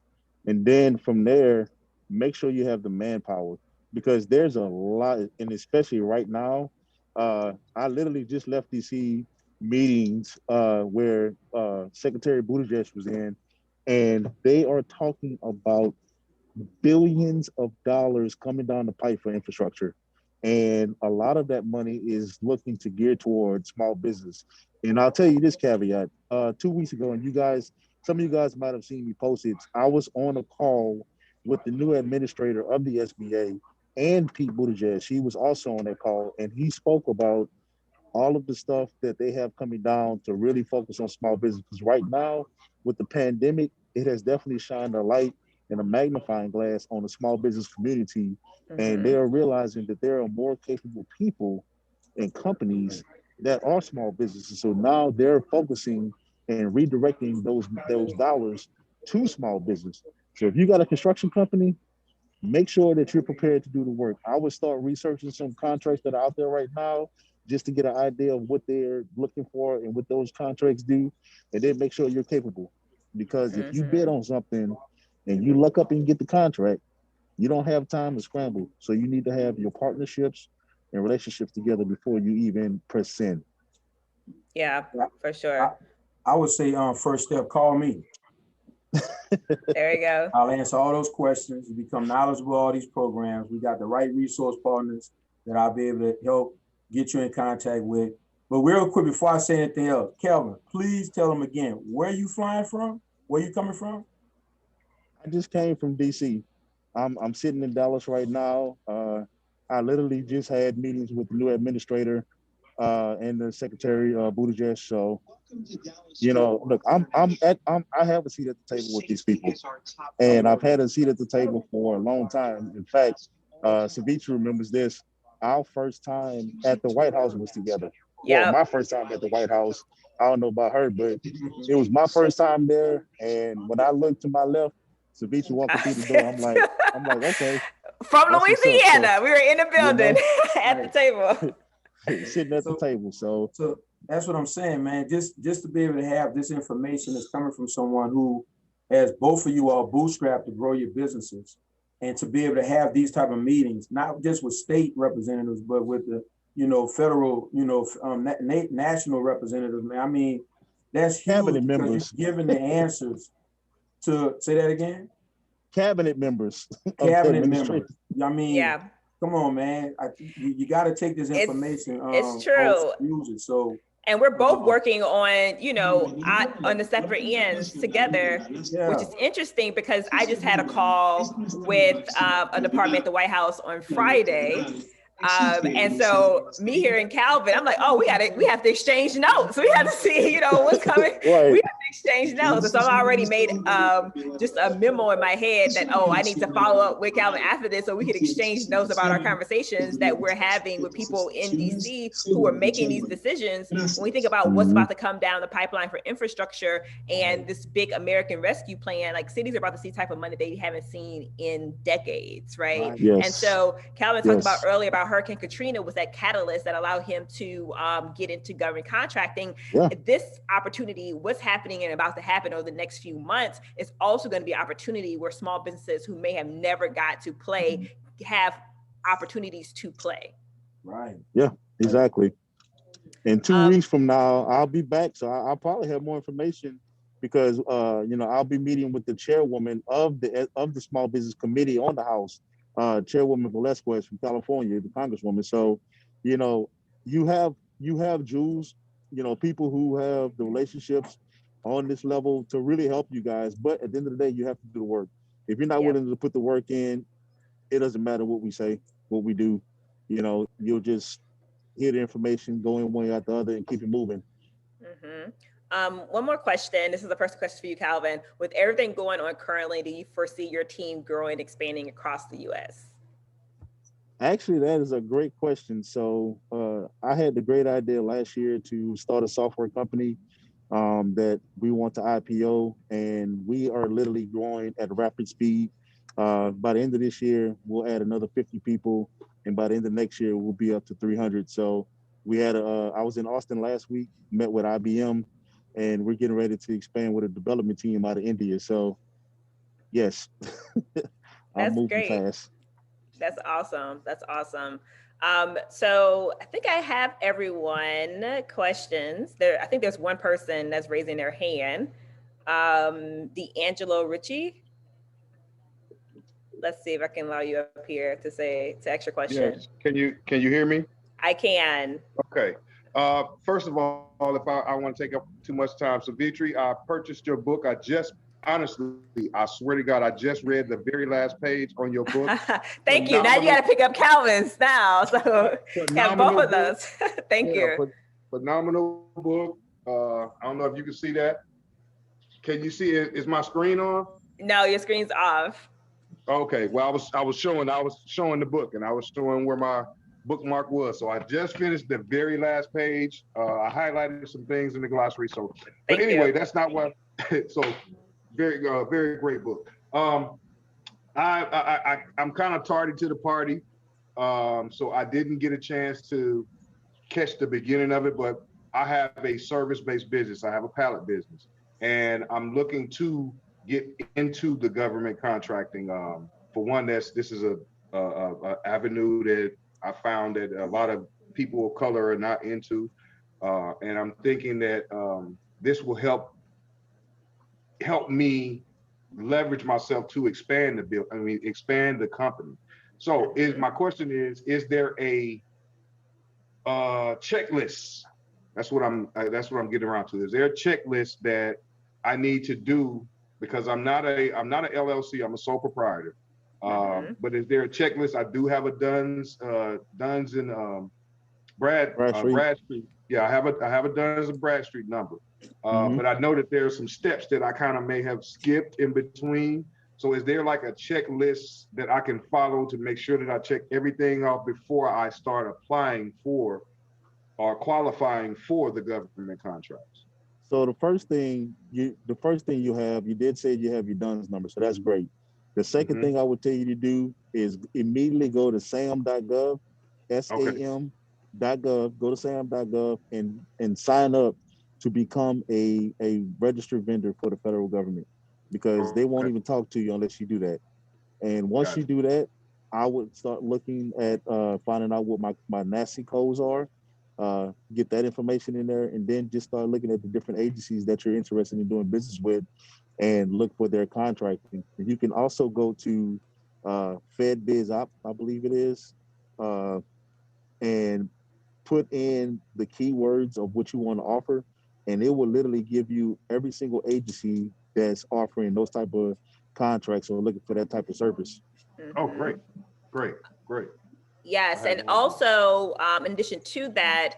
And then from there, make sure you have the manpower, because there's a lot, and especially right now, I literally just left DC meetings where Secretary Buttigieg was in, and they are talking about billions of dollars coming down the pipe for infrastructure. And a lot of that money is looking to gear towards small business. And I'll tell you this caveat, 2 weeks ago, and some of you guys might have seen me post it, I was on a call with the new administrator of the SBA and Pete Buttigieg. He was also on that call, and he spoke about all of the stuff that they have coming down to really focus on small business. Because right now, with the pandemic, it has definitely shined a light and a magnifying glass on the small business community. And they are realizing that there are more capable people and companies that are small businesses. So now they're focusing and redirecting those dollars to small business. So if you got a construction company, make sure that you're prepared to do the work. I would start researching some contracts that are out there right now, just to get an idea of what they're looking for and what those contracts do, and then make sure you're capable. Because if you bid on something and you luck up and get the contract, you don't have time to scramble. So you need to have your partnerships and relationships together before you even press send. Yeah, for sure. I would say first step, call me. There you go. I'll answer all those questions, become knowledgeable all these programs. We got the right resource partners that I'll be able to help get you in contact with. But real quick, before I say anything else, Kelvin, please tell them again, where are you flying from? Where are you coming from? I just came from DC. I'm sitting in Dallas right now. I literally just had meetings with the new administrator and the Secretary Buttigieg. So, you know, look, I have a seat at the table with these people, and I've had a seat at the table for a long time. In fact, Savitri remembers this. Our first time at the White House was together. Yeah, well, my first time at the White House. I don't know about her, but it was my first time there. And when I looked to my left, Savitri walking through the door, I'm like, okay. From Louisiana, we were in the building, you know, at the table. Sitting at the table. So that's what I'm saying, man. Just to be able to have this information that's coming from someone who has both of you all bootstrapped to grow your businesses. and to be able to have these type of meetings, not just with state representatives, but with the, federal, national representatives, man. I mean, that's huge Cabinet because members. you're giving the answers to, say that again? Cabinet members. of the Cabinet administration. members. I mean, Yeah, come on, man. You got to take this information. it's true. Use it. So, And we're both working on, on the separate ends together, yeah. which is interesting because I just had a call with a department at the White House on Friday. And so me hearing Calvin, I'm like, oh, we have to exchange notes. We have to see, what's coming. Right. We have to exchange notes. And so I already made just a memo in my head that, I need to follow up with Calvin after this so we can exchange notes about our conversations that we're having with people in DC who are making these decisions. When we think about what's about to come down the pipeline for infrastructure and this big American Rescue Plan, like cities are about to see type of money they haven't seen in decades, right? Yes. And so Calvin talked about earlier about Hurricane Katrina was that catalyst that allowed him to get into government contracting. Yeah. This opportunity, what's happening and about to happen over the next few months, is also going to be an opportunity where small businesses who may have never got to play have opportunities to play. Right. Yeah, exactly. And 2 weeks from now, I'll be back. So I'll probably have more information because, I'll be meeting with the chairwoman of the Small Business Committee on the House. Chairwoman Velasquez from California, the Congresswoman. So, you have Jews, people who have the relationships on this level to really help you guys. But at the end of the day, you have to do the work. If you're not willing to put the work in, it doesn't matter what we say, what we do. You'll just hear the information, go in one way after the other, and keep it moving. Mm-hmm. One more question. This is the first question for you, Calvin. With everything going on currently, do you foresee your team growing, expanding across the U.S.? Actually, that is a great question. So I had the great idea last year to start a software company that we want to IPO, and we are literally growing at rapid speed. By the end of this year, we'll add another 50 people, and by the end of next year, we'll be up to 300. So we had I was in Austin last week, met with IBM, and we're getting ready to expand with a development team out of India. So yes, I'm moving fast. That's awesome. That's awesome. So I think I have everyone questions there. I think there's one person that's raising their hand. D'Angelo Ritchie. Let's see if I can allow you up here to ask your question. Yes. Can you hear me? I can. Okay. First of all, if I want to take up too much time, Savitri, I purchased your book. Honestly, I swear to God, I just read the very last page on your book. Thank you. Now you got to pick up Calvin's now. So have both of those. Thank you. Phenomenal book. I don't know if you can see that. Can you see it? Is my screen on? No, your screen's off. Okay. Well, I was showing the book, and I was showing where my bookmark was. So I just finished the very last page. I highlighted some things in the glossary. So, but anyway, that's not what. So, very great book. I'm kind of tardy to the party, so I didn't get a chance to catch the beginning of it. But I have a service-based business. I have a pallet business, and I'm looking to get into the government contracting. For one, this is a avenue that I found that a lot of people of color are not into, and I'm thinking that this will help me leverage myself to expand the company. So my question is there a checklist? That's what I'm getting around to. Is there a checklist that I need to do? Because I'm not an LLC, I'm a sole proprietor. But is there a checklist? I do have a Duns and Bradstreet. Yeah, I have a Duns and Bradstreet number. But I know that there are some steps that I kind of may have skipped in between. So is there like a checklist that I can follow to make sure that I check everything off before I start applying for or qualifying for the government contracts? So the first thing you have, you did say you have your DUNS number, so that's great. The second thing I would tell you to do is immediately go to sam.gov, SAM.gov, go to sam.gov and sign up to become a registered vendor for the federal government, because they won't even talk to you unless you do that. And once you do that, I would start looking at finding out what my NACI codes are, get that information in there, and then just start looking at the different agencies that you're interested in doing business with and look for their contracting. And you can also go to FedBizOp, I believe it is, and put in the keywords of what you want to offer, and it will literally give you every single agency that's offering those type of contracts or looking for that type of service. Oh, great, great, great. Yes, and also in addition to that,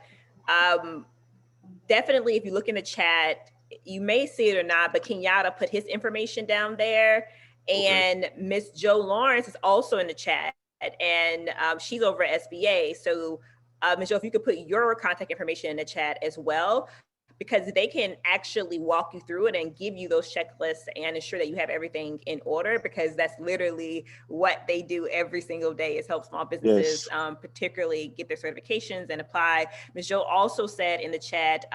definitely if you look in the chat, you may see it or not, but Kenyatta put his information down there, and Miss Jo Lawrence is also in the chat, and she's over at SBA. So Ms. Jo, if you could put your contact information in the chat as well, because they can actually walk you through it and give you those checklists and ensure that you have everything in order, because that's literally what they do every single day, is help small businesses, particularly get their certifications and apply. Ms. Jo also said in the chat,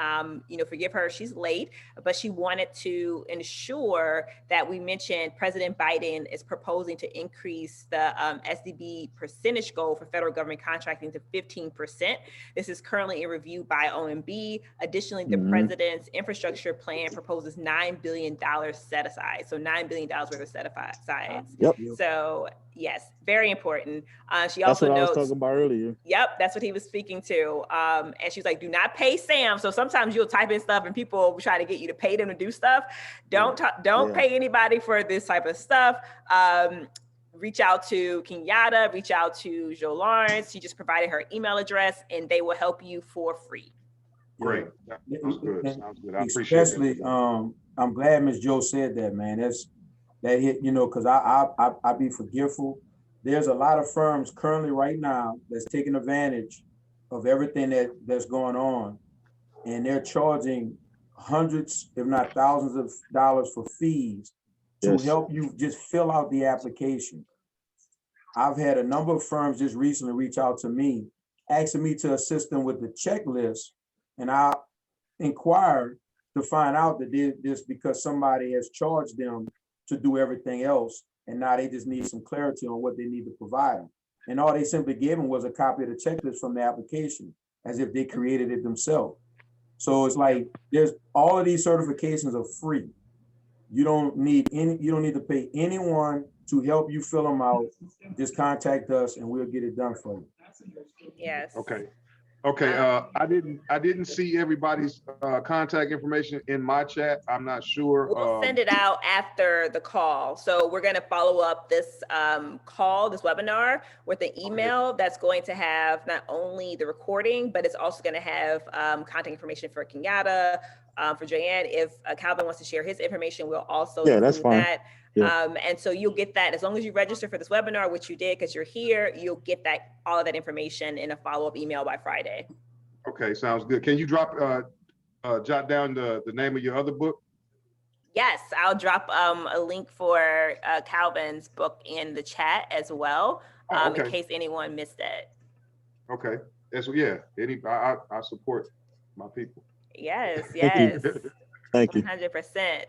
forgive her, she's late, but she wanted to ensure that we mentioned President Biden is proposing to increase the SDB percentage goal for federal government contracting to 15%. This is currently in review by OMB. Additionally, the president's infrastructure plan proposes $9 billion set aside. So $9 billion worth of set asides. Yep. So yes, very important. She That's also what notes, I was talking about earlier. Yep, that's what he was speaking to. And she's like, do not pay Sam. So sometimes you'll type in stuff and people will try to get you to pay them to do stuff. Don't pay anybody for this type of stuff. Reach out to Kenyatta, reach out to Jo Lawrence. She just provided her email address and they will help you for free. Great. Sounds good. Sounds good. I appreciate Especially, it. I'm glad Ms. Jo said that, man. That hit, because I be forgetful. There's a lot of firms currently right now that's taking advantage of everything that's going on, and they're charging hundreds, if not thousands of dollars for fees to help you just fill out the application. I've had a number of firms just recently reach out to me, asking me to assist them with the checklist, and I inquired to find out that this because somebody has charged them to do everything else, and now they just need some clarity on what they need to provide them. And all they simply gave them was a copy of the checklist from the application, as if they created it themselves. So it's like there's all of these certifications are free. You don't need to pay anyone to help you fill them out. Just contact us and we'll get it done for you. Yes. Okay. I didn't see everybody's contact information in my chat. I'm not sure. We'll send it out after the call. So we're going to follow up this this webinar with an email that's going to have not only the recording, but it's also going to have contact information for Kenyatta, for Joanne. If Calvin wants to share his information, we'll also that's fine. that. And so you'll get that as long as you register for this webinar, which you did because you're here, you'll get all of that information in a follow-up email by Friday. Okay, sounds good. Can you jot down the name of your other book? Yes, I'll drop a link for Calvin's book in the chat as well, in case anyone missed it. Okay, I support my people. Yes. Thank you. 100%.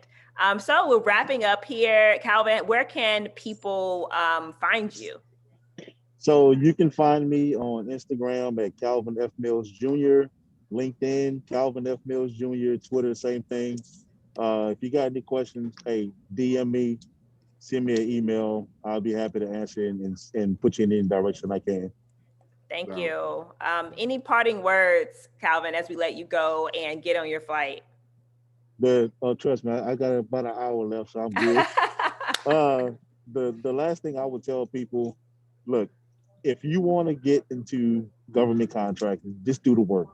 So we're wrapping up here. Calvin, where can people find you? So you can find me on Instagram at Calvin F. Mills Jr., LinkedIn, Calvin F. Mills Jr., Twitter, same thing. If you got any questions, hey, DM me, send me an email. I'll be happy to answer and put you in any direction I can. Thank you. Any parting words, Calvin, as we let you go and get on your flight? Trust me, I got about an hour left, so I'm good. The last thing I would tell people, look, if you want to get into government contracting, just do the work.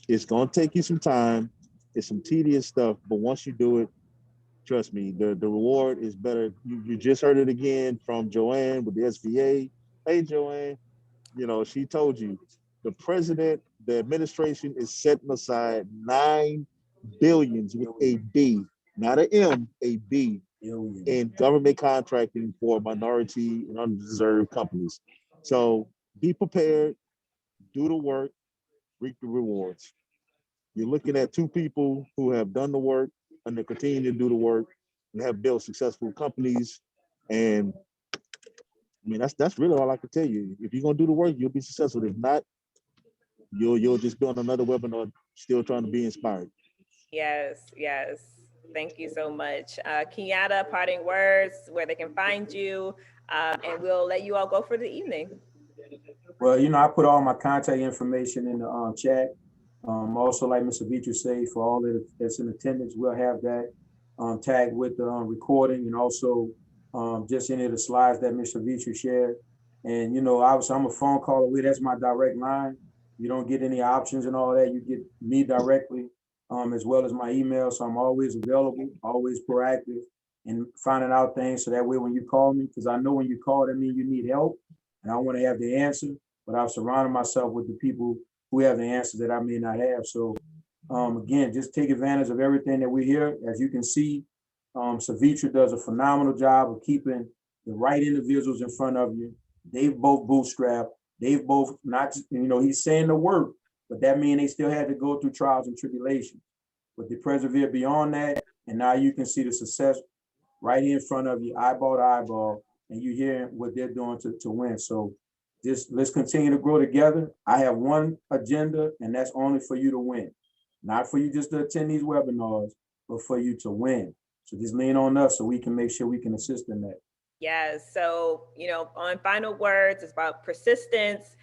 It's going to take you some time. It's some tedious stuff, but once you do it, trust me, the reward is better. You just heard it again from Joanne with the SBA. Hey, Joanne, she told you the president, the administration is setting aside $9 billion with a B, not an M, a B, in government contracting for minority and undeserved companies. So be prepared, do the work, reap the rewards. You're looking at two people who have done the work and they're continuing to do the work and have built successful companies. And I mean, that's really all I can tell you. If you're gonna do the work, you'll be successful. If not, you'll just be on another webinar still trying to be inspired. Yes, yes. Thank you so much. Kenyatta, parting words, where they can find you, and we'll let you all go for the evening. Well, you know, I put all my contact information in the chat. Also, like Mr. Vitru say, for all that's in attendance, we'll have that tagged with the recording, and also just any of the slides that Mr. Vitru shared. And, you know, obviously I'm a phone call away. That's my direct line. You don't get any options and all that. You get me directly, as well as my email. So I'm always available, always proactive in finding out things. So that way when you call me, because I know when you call, that means you need help and I want to have the answer, but I've surrounded myself with the people who have the answers that I may not have. So again, just take advantage of everything that we hear. As you can see, Savitra does a phenomenal job of keeping the right individuals in front of you. They've both bootstrapped. They've both not, you know, he's saying the work, but that means they still had to go through trials and tribulations. But they persevered beyond that, and now you can see the success right in front of you, eyeball to eyeball, and you hear what they're doing to win. So just let's continue to grow together. I have one agenda, and that's only for you to win. Not for you just to attend these webinars, but for you to win. So just lean on us so we can make sure we can assist in that. Yes. So, you know, on final words, it's about persistence,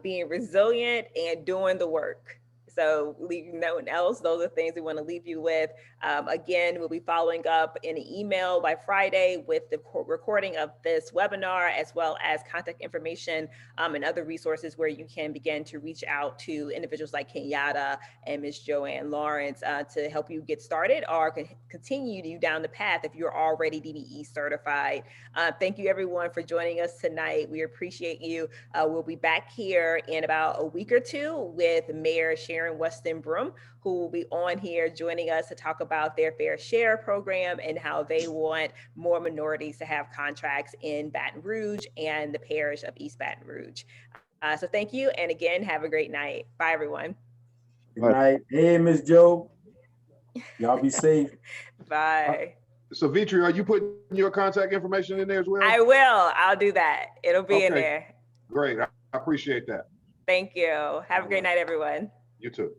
being resilient, and doing the work. So leaving no one else, those are things we want to leave you with. Again, we'll be following up in an email by Friday with the recording of this webinar, as well as contact information and other resources where you can begin to reach out to individuals like Kenyatta and Ms. Joanne Lawrence to help you get started or continue you down the path if you're already DBE certified. Thank you everyone for joining us tonight. We appreciate you. We'll be back here in about a week or two with Mayor Sharon Weston Broome, who will be on here joining us to talk about their Fair Share program and how they want more minorities to have contracts in Baton Rouge and the parish of East Baton Rouge. So thank you. And again, have a great night. Bye, everyone. Good night. Hey, Ms. Joe. Y'all be safe. Bye. So Vitri, are you putting your contact information in there as well? I will. I'll do that. It'll be in there. Great. I appreciate that. Thank you. Have a great night, everyone. You too.